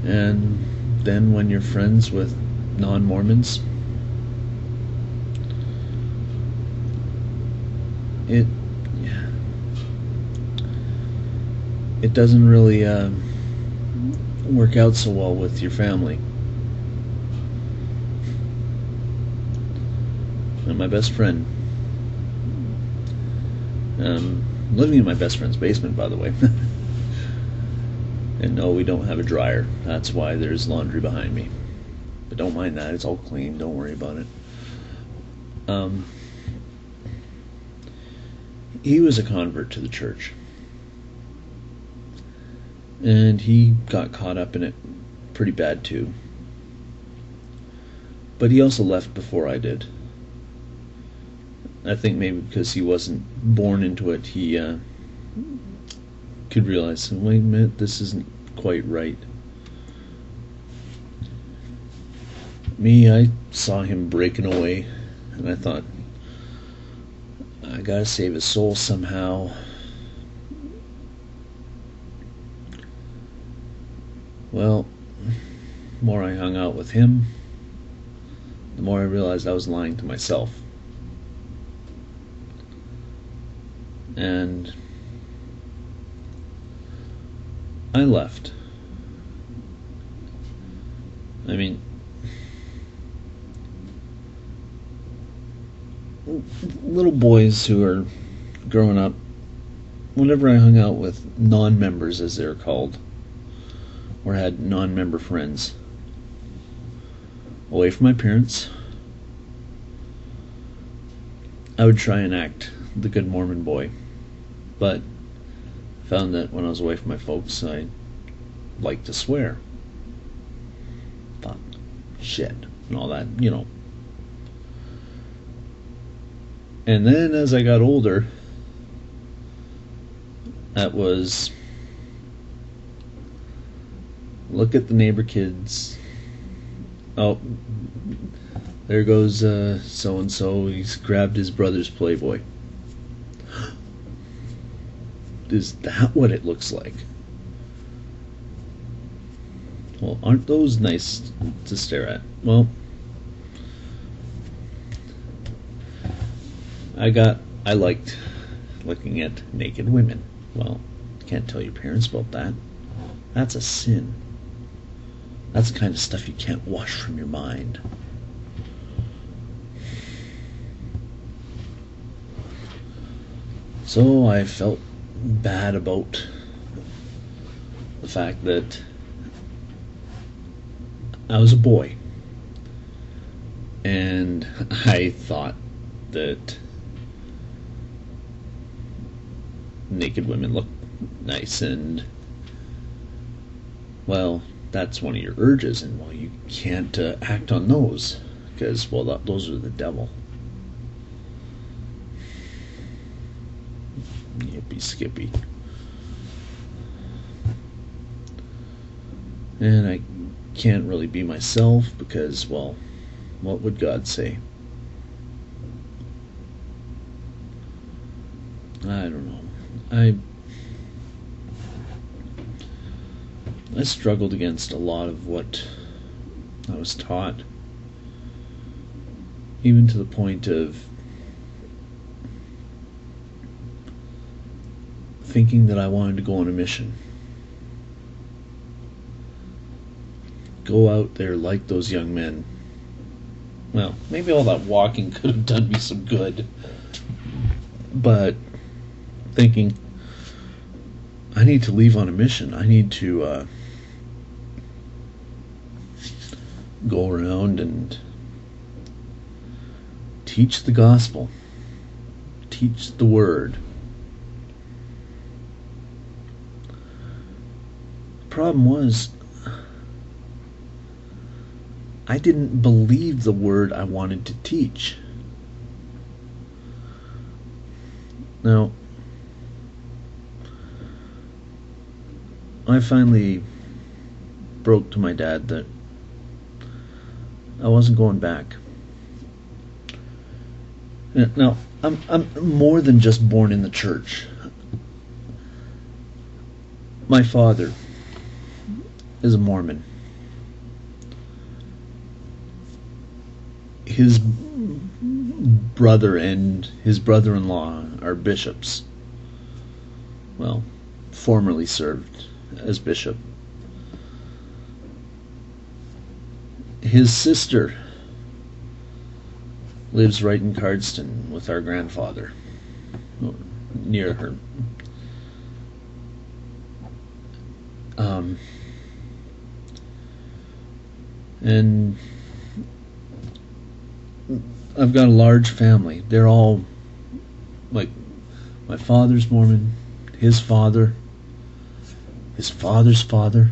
And then when you're friends with non-Mormons, it it doesn't really work out so well with your family. And my best friend, living in my best friend's basement, by the way. And no, we don't have a dryer. That's why there's laundry behind me. But don't mind that, it's all clean, don't worry about it. He was a convert to the church. And he got caught up in it pretty bad too. But he also left before I did. I think maybe because he wasn't born into it, he could realize, wait a minute, this isn't quite right. Me, I saw him breaking away, and I thought, I gotta save his soul somehow. Well, the more I hung out with him, the more I realized I was lying to myself. And I left. I mean, little boys who are growing up, whenever I hung out with non-members, as they're called, or had non-member friends, away from my parents, I would try and act the good Mormon boy, but found that when I was away from my folks, I liked to swear. Thought, shit, and all that, you know. And then as I got older, that was, look at the neighbor kids. Oh, there goes so-and-so, he's grabbed his brother's Playboy. Is that what it looks like? Well, aren't those nice to stare at? Well, I liked looking at naked women. Well, can't tell your parents about that. That's a sin. That's the kind of stuff you can't wash from your mind. So I felt bad about the fact that I was a boy, and I thought that naked women look nice, and well, that's one of your urges, and well, you can't act on those because, well, those are the devil. Yippee skippy. And I can't really be myself because, well, what would God say? I don't know. I struggled against a lot of what I was taught, even to the point of thinking that I wanted to go on a mission. Go out there like those young men. Well, maybe all that walking could have done me some good, but thinking, I need to leave on a mission. I need to go around and teach the gospel, teach the word. The problem was, I didn't believe the word I wanted to teach. Now, I finally broke to my dad that I wasn't going back. Now, I'm more than just born in the church. My father is a Mormon. his brother and his brother-in-law are bishops. Well, formerly served as bishop. His sister lives right in Cardston with our grandfather, near her. And I've got a large family. They're all, like, my father's Mormon, his father, his father's father,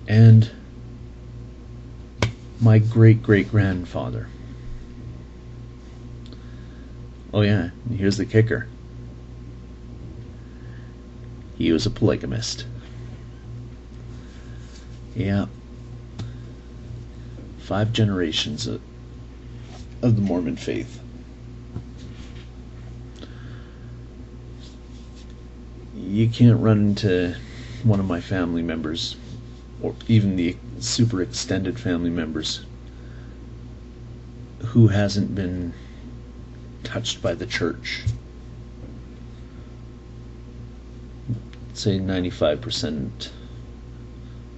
and my great-great-grandfather. Oh yeah, and here's the kicker. He was a polygamist. Yeah. 5 generations of the Mormon faith. You can't run into one of my family members, or even the super extended family members, who hasn't been touched by the church. Say 95%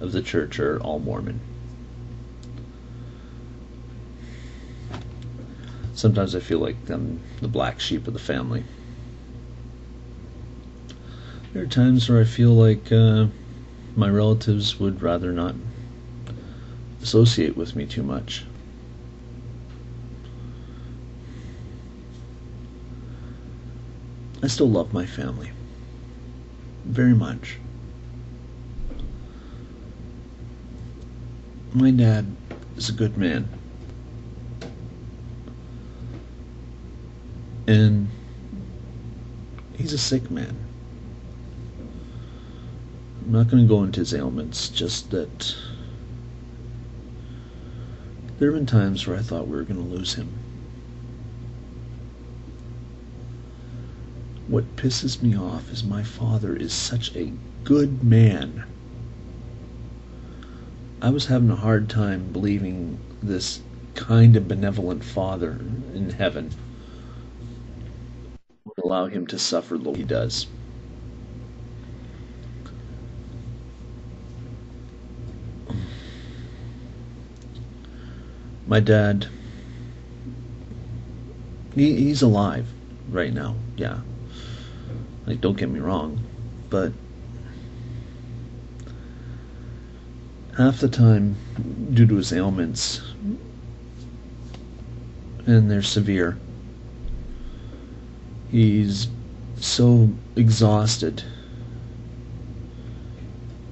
of the church are all Mormon. Sometimes I feel like I'm the black sheep of the family. There are times where I feel like my relatives would rather not associate with me too much. I still love my family very much. My dad is a good man. And he's a sick man. I'm not going to go into his ailments, just that there have been times where I thought we were going to lose him. What pisses me off is my father is such a good man. I was having a hard time believing this kind of benevolent father in heaven would allow him to suffer the way he does. My dad, he's alive right now, yeah. Like, don't get me wrong, but half the time, due to his ailments, and they're severe, he's so exhausted,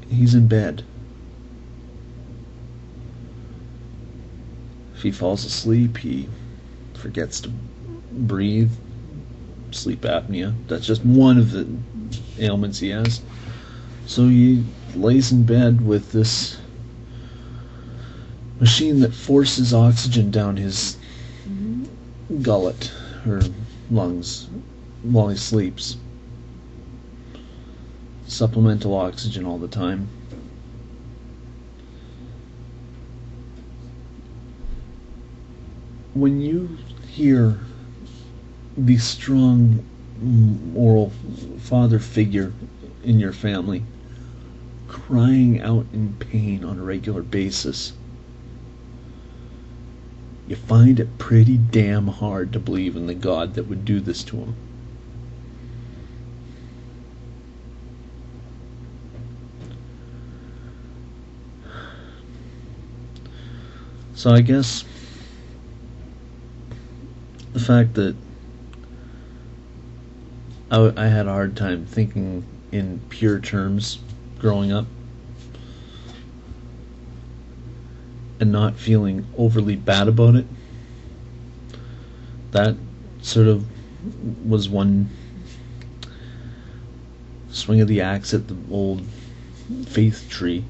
he's in bed. If he falls asleep, he forgets to breathe, sleep apnea. That's just one of the ailments he has. So he lays in bed with this machine that forces oxygen down his gullet or lungs while he sleeps. Supplemental oxygen all the time. When you hear the strong moral father figure in your family crying out in pain on a regular basis, you find it pretty damn hard to believe in the God that would do this to him. So I guess the fact that I had a hard time thinking in pure terms growing up and not feeling overly bad about it, that sort of was one swing of the axe at the old faith tree